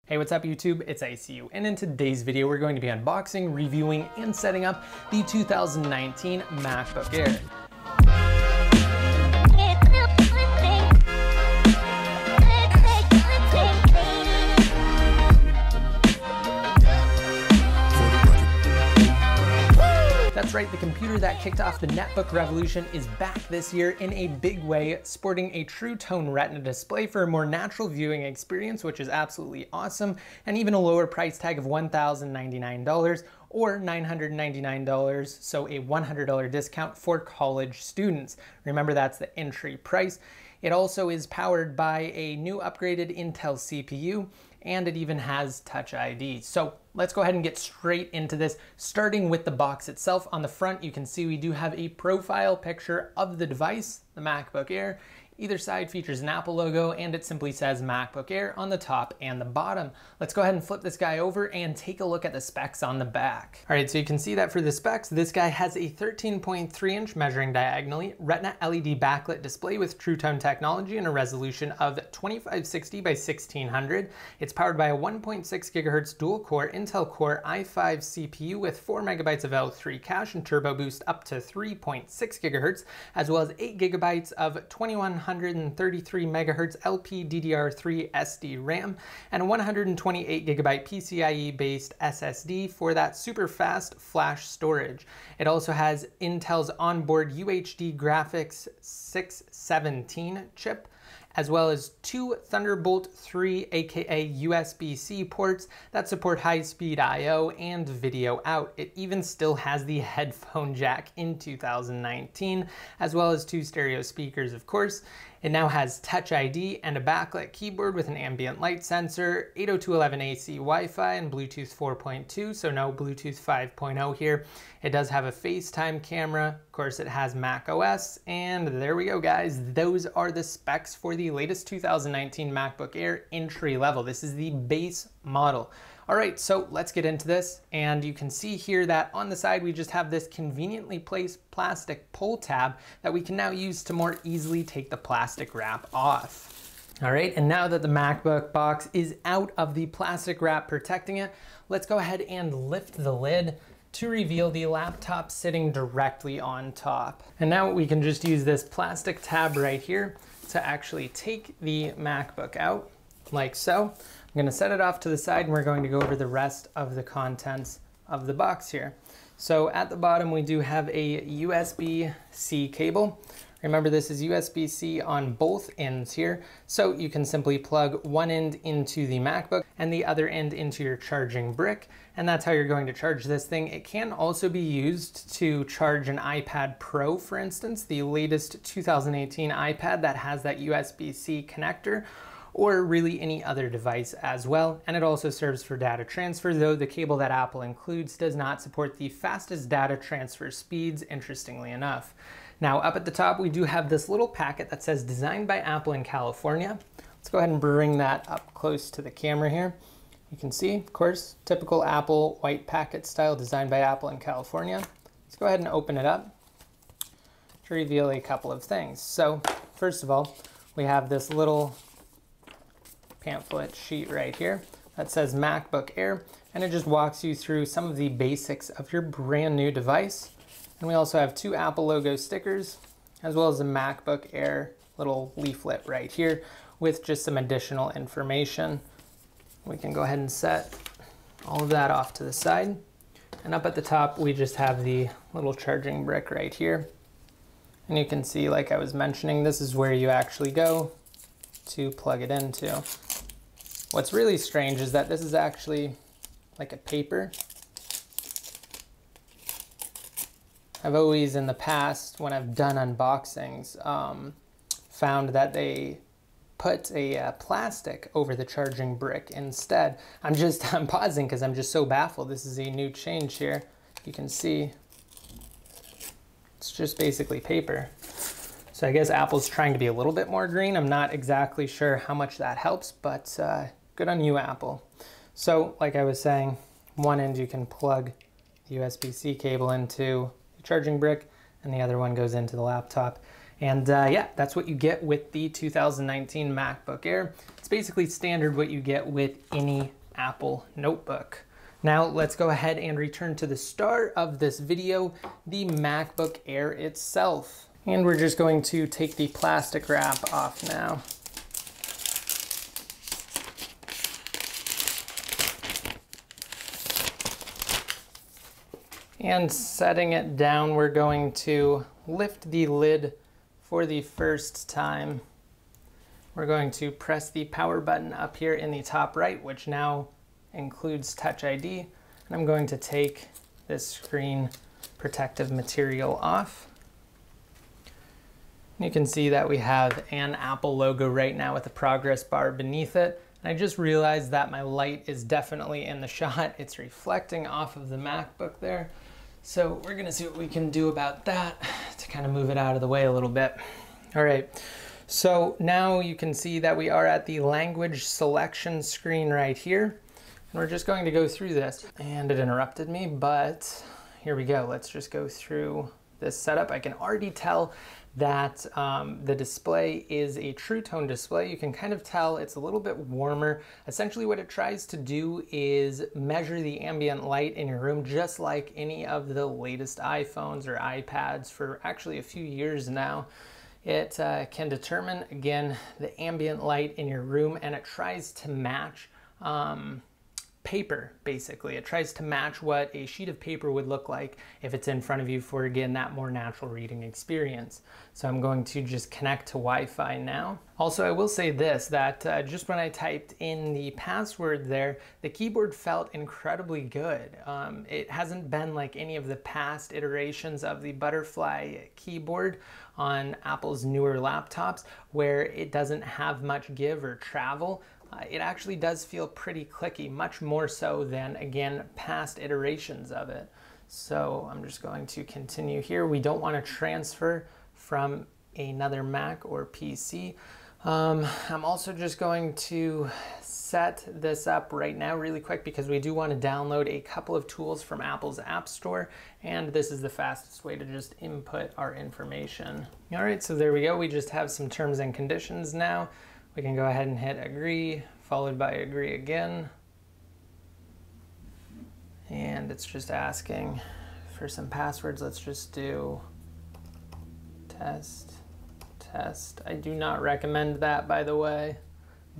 Hey, what's up YouTube? It's ICU, and in today's video we're going to be unboxing, reviewing, and setting up the 2019 MacBook Air. That's right, the computer that kicked off the netbook revolution is back this year in a big way, sporting a True Tone Retina display for a more natural viewing experience, which is absolutely awesome, and even a lower price tag of $1,099 or $999, so a $100 discount for college students. Remember, that's the entry price. It also is powered by a new upgraded Intel CPU, and it even has Touch ID. So let's go ahead and get straight into this, starting with the box itself. On the front, you can see we do have a profile picture of the device, the MacBook Air. Either side features an Apple logo, and it simply says MacBook Air on the top and the bottom. Let's go ahead and flip this guy over and take a look at the specs on the back. All right, so you can see that for the specs, this guy has a 13.3-inch measuring diagonally Retina LED backlit display with True Tone technology and a resolution of 2560 by 1600. It's powered by a 1.6 gigahertz dual-core Intel Core i5 CPU with 4 megabytes of L3 cache and turbo boost up to 3.6 gigahertz, as well as 8 gigabytes of 2133 megahertz LPDDR3 SD RAM and a 128 gigabyte PCIe based SSD for that super fast flash storage. It also has Intel's onboard UHD graphics 617 chip, as well as 2 Thunderbolt 3 aka USB-C ports that support high-speed I/O and video out. It even still has the headphone jack in 2019, as well as 2 stereo speakers, of course. It now has Touch ID and a backlit keyboard with an ambient light sensor, 802.11ac Wi-Fi and Bluetooth 4.2, so no Bluetooth 5.0 here. It does have a FaceTime camera, of course it has Mac OS, and there we go guys. Those are the specs for the latest 2019 MacBook Air entry level. This is the base model. All right, so let's get into this, and you can see here that on the side we just have this conveniently placed plastic pull tab that we can now use to more easily take the plastic wrap off. All right, and now that the MacBook box is out of the plastic wrap protecting it, let's go ahead and lift the lid to reveal the laptop sitting directly on top. And now we can just use this plastic tab right here to actually take the MacBook out, like so. I'm going to set it off to the side, and we're going to go over the rest of the contents of the box here. So at the bottom we do have a USB-C cable. Remember, this is USB-C on both ends here, so you can simply plug one end into the MacBook and the other end into your charging brick, and that's how you're going to charge this thing. It can also be used to charge an iPad Pro, for instance, the latest 2018 iPad that has that USB-C connector, or really any other device as well. And it also serves for data transfer, though the cable that Apple includes does not support the fastest data transfer speeds, interestingly enough. Now up at the top we do have this little packet that says designed by Apple in California. Let's go ahead and bring that up close to the camera here. You can see, of course, typical Apple white packet style, designed by Apple in California. Let's go ahead and open it up to reveal a couple of things. So first of all, we have this little pamphlet sheet right here that says MacBook Air, and it just walks you through some of the basics of your brand new device. And we also have 2 Apple logo stickers, as well as a MacBook Air little leaflet right here with just some additional information. We can go ahead and set all of that off to the side. And up at the top we just have the little charging brick right here. And you can see, like I was mentioning, this is where you actually go to plug it into. What's really strange is that this is actually like a paper. I've always in the past, when I've done unboxings, found that they put a plastic over the charging brick instead. I'm pausing because I'm just so baffled. This is a new change here. You can see it's just basically paper. So I guess Apple's trying to be a little bit more green. I'm not exactly sure how much that helps, but good on you, Apple. So like I was saying, one end you can plug the USB-C cable into the charging brick, and the other one goes into the laptop. And yeah, that's what you get with the 2019 MacBook Air. It's It's basically standard what you get with any Apple notebook. Now let's go ahead and return to the start of this video, the MacBook Air itself. And we're just going to take the plastic wrap off now. And setting it down, we're going to lift the lid for the first time. We're going to press the power button up here in the top right, which now includes Touch ID, and I'm going to take this screen protective material off. You can see that we have an Apple logo right now with a progress bar beneath it. And I just realized that my light is definitely in the shot. It's reflecting off of the MacBook there. So we're gonna see what we can do about that to kind of move it out of the way a little bit. All right. So now you can see that we are at the language selection screen right here. And we're just going to go through this. And it interrupted me, but here we go. Let's just go through this setup. I can already tell that the display is a True Tone display. You can kind of tell it's a little bit warmer. Essentially what it tries to do is measure the ambient light in your room, just like any of the latest iPhones or iPads for actually a few years now. It can determine, again, the ambient light in your room, and it tries to match paper, basically. It tries to match what a sheet of paper would look like if it's in front of you for, again, that more natural reading experience. So I'm going to just connect to Wi-Fi now. Also, I will say this, that just when I typed in the password there, the keyboard felt incredibly good. It hasn't been like any of the past iterations of the butterfly keyboard on Apple's newer laptops, where it doesn't have much give or travel. It actually does feel pretty clicky, much more so than, again, past iterations of it. So I'm just going to continue here. We don't want to transfer from another Mac or PC. I'm also just going to set this up right now really quick because we do want to download a couple of tools from Apple's App Store, and this is the fastest way to just input our information. All right, so there we go. We just have some terms and conditions now. We can go ahead and hit agree, followed by agree again. And it's just asking for some passwords. Let's just do test. I do not recommend that, by the way,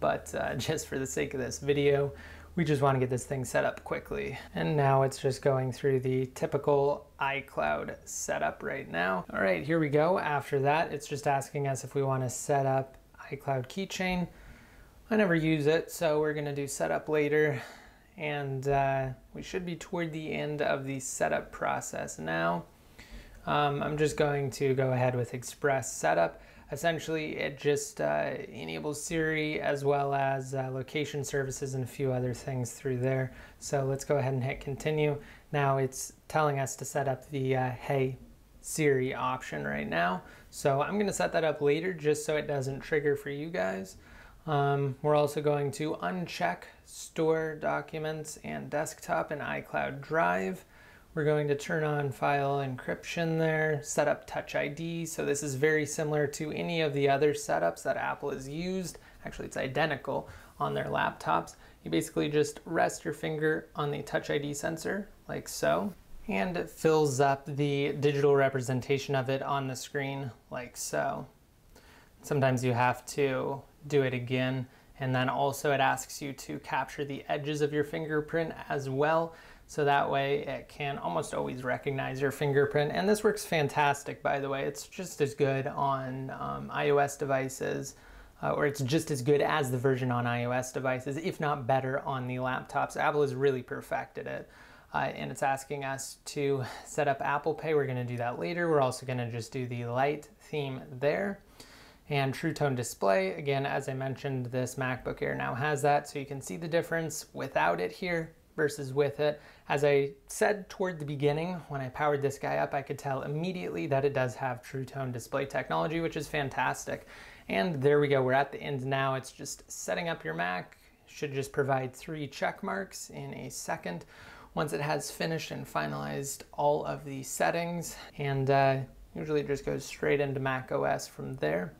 but just for the sake of this video, we just want to get this thing set up quickly. And now it's just going through the typical iCloud setup right now. All right, here we go. After that, it's just asking us if we want to set up iCloud keychain. I never use it, so we're gonna do setup later, and we should be toward the end of the setup process now. I'm just going to go ahead with Express Setup. Essentially, it just enables Siri as well as location services and a few other things through there. So let's go ahead and hit continue. Now it's telling us to set up the Hey Siri option right now. So I'm going to set that up later just so it doesn't trigger for you guys. We're also going to uncheck Store Documents and Desktop in iCloud Drive. We're going to turn on file encryption there, set up Touch ID. So this is very similar to any of the other setups that Apple has used. Actually, it's identical on their laptops. You basically just rest your finger on the Touch ID sensor like so, and it fills up the digital representation of it on the screen like so. Sometimes you have to do it again, and then also it asks you to capture the edges of your fingerprint as well, so that way it can almost always recognize your fingerprint. And this works fantastic, by the way. It's just as good on iOS devices, or it's just as good as the version on iOS devices, if not better on the laptops. Apple has really perfected it. And it's asking us to set up Apple Pay. We're gonna do that later. We're also gonna just do the light theme there. And True Tone display, again, as I mentioned, this MacBook Air now has that, so you can see the difference without it here versus with it. As I said toward the beginning, when I powered this guy up, I could tell immediately that it does have True Tone display technology, which is fantastic. And there we go, we're at the end now. It's just setting up your Mac. Should just provide 3 check marks in a second once it has finished and finalized all of the settings, and usually it just goes straight into Mac OS from there.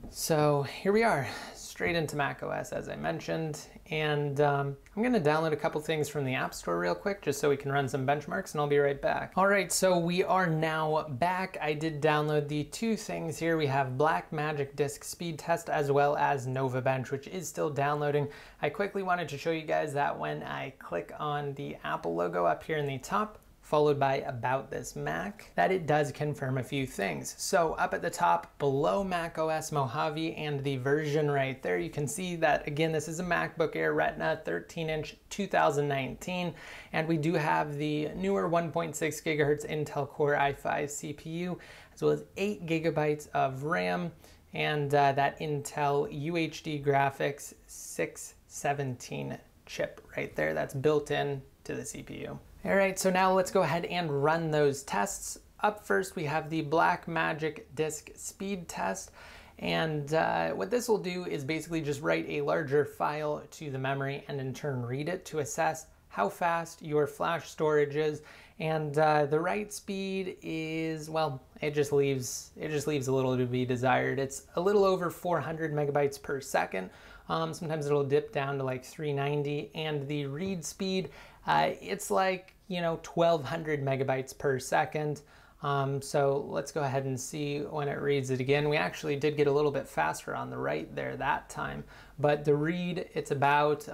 So here we are, straight into macOS as I mentioned, and I'm going to download a couple things from the App Store real quick just so we can run some benchmarks, and I'll be right back. All right, so we are now back. I did download the two things here. We have Blackmagic Disk Speed Test as well as Nova Bench, which is still downloading. I quickly wanted to show you guys that when I click on the Apple logo up here in the top, followed by About This Mac, that it does confirm a few things. So up at the top, below macOS Mojave and the version right there, you can see that, again, this is a MacBook Air Retina 13-inch 2019, and we do have the newer 1.6 gigahertz Intel Core i5 CPU, as well as 8 gigabytes of RAM, and that Intel UHD Graphics 617 chip right there that's built in to the CPU. All right, so now let's go ahead and run those tests. Up first, we have the Blackmagic Disk Speed Test. And what this will do is basically just write a larger file to the memory and in turn read it to assess how fast your flash storage is. And the write speed is, well, it just leaves a little to be desired. It's a little over 400 megabytes per second. Sometimes it'll dip down to like 390, and the read speed, it's like, 1200 megabytes per second. So let's go ahead and see when it reads it again. We actually did get a little bit faster on the write there that time, but the read, it's about,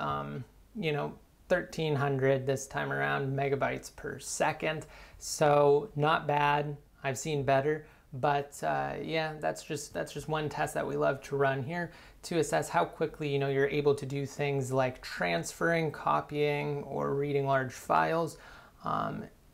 1300 this time around megabytes per second. So not bad. I've seen better. But yeah, that's just one test that we love to run here to assess how quickly you're able to do things like transferring, copying, or reading large files,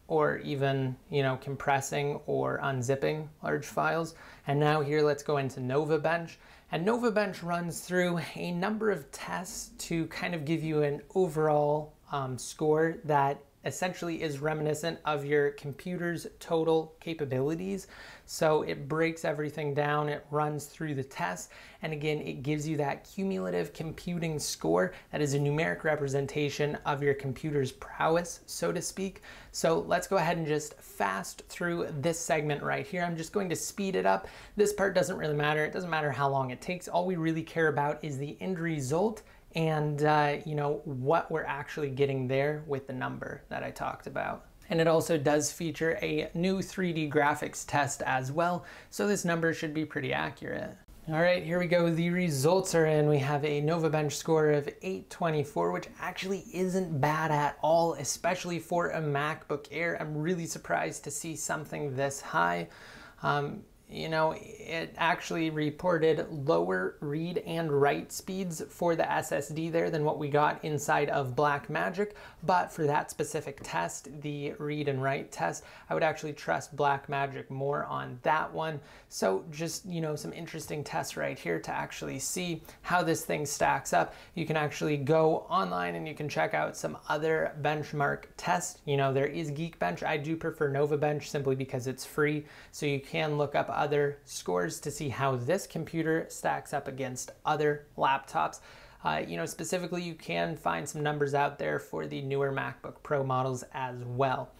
or even compressing or unzipping large files. And now here, let's go into Nova Bench. And Nova Bench runs through a number of tests to kind of give you an overall score that essentially is reminiscent of your computer's total capabilities. So it breaks everything down, it runs through the tests, and again, it gives you that cumulative computing score that is a numeric representation of your computer's prowess, so to speak. So let's go ahead and just fast through this segment right here. I'm just going to speed it up. This part doesn't really matter. It doesn't matter how long it takes. All we really care about is the end result and what we're actually getting there with the number that I talked about. And it also does feature a new 3D graphics test as well, so this number should be pretty accurate. All right, here we go. The results are in. We have a Nova Bench score of 824, which actually isn't bad at all, especially for a MacBook Air. I'm really surprised to see something this high. It actually reported lower read and write speeds for the SSD there than what we got inside of Blackmagic, but for that specific test, the read and write test, I would actually trust Blackmagic more on that one. So just, some interesting tests right here to actually see how this thing stacks up. You can actually go online and you can check out some other benchmark tests. There is Geekbench. I do prefer Nova Bench simply because it's free, so you can look up other scores to see how this computer stacks up against other laptops. Specifically, you can find some numbers out there for the newer MacBook Pro models as well.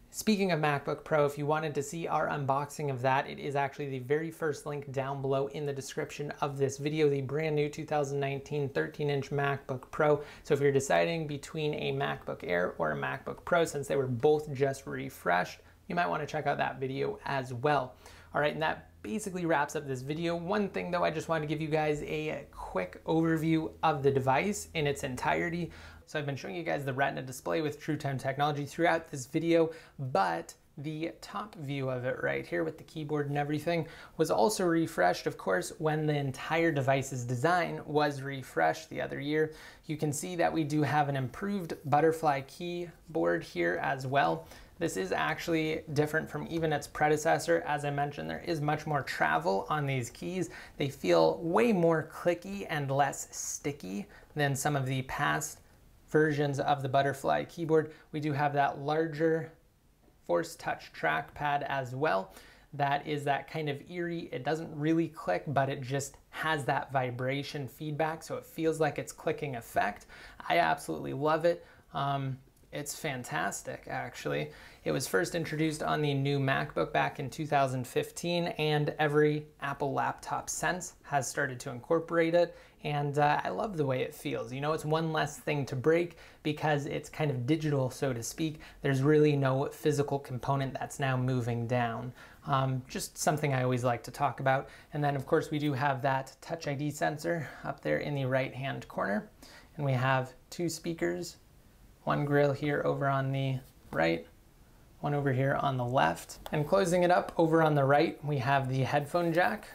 Speaking of MacBook Pro, if you wanted to see our unboxing of that, it is actually the very first link down below in the description of this video, the brand new 2019 13-inch MacBook Pro. So if you're deciding between a MacBook Air or a MacBook Pro, since they were both just refreshed, you might want to check out that video as well. All right, and that basically wraps up this video. One thing though, I just wanted to give you guys a quick overview of the device in its entirety. So I've been showing you guys the Retina display with True Tone technology throughout this video, but the top view of it right here with the keyboard and everything was also refreshed, of course, when the entire device's design was refreshed the other year. You can see that we do have an improved butterfly keyboard here as well. This is actually different from even its predecessor. As I mentioned, there is much more travel on these keys. They feel way more clicky and less sticky than some of the past versions of the butterfly keyboard. We do have that larger Force Touch trackpad as well. That is that kind of eerie, it doesn't really click, but it just has that vibration feedback, so it feels like it's clicking effect. I absolutely love it. It's fantastic, actually. It was first introduced on the new MacBook back in 2015, and every Apple laptop since has started to incorporate it, and I love the way it feels. You know, it's one less thing to break because it's kind of digital, so to speak. There's really no physical component that's now moving down. Just something I always like to talk about. And then, of course, we do have that Touch ID sensor up there in the right-hand corner, and we have two speakers. One grill here over on the right, one over here on the left. And closing it up over on the right, we have the headphone jack.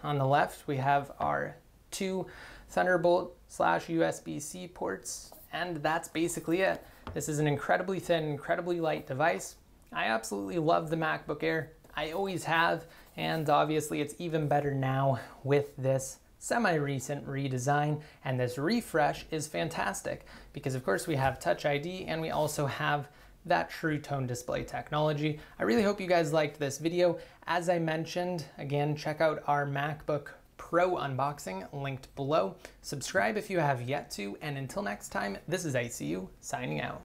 On the left, we have our two Thunderbolt/USB-C ports, and that's basically it. This is an incredibly thin, incredibly light device. I absolutely love the MacBook Air. I always have, and obviously it's even better now with this semi-recent redesign, and this refresh is fantastic because of course we have Touch ID and we also have that True Tone display technology. I really hope you guys liked this video. As I mentioned, again, check out our MacBook Pro unboxing linked below. Subscribe if you have yet to, and until next time, this is ICU signing out.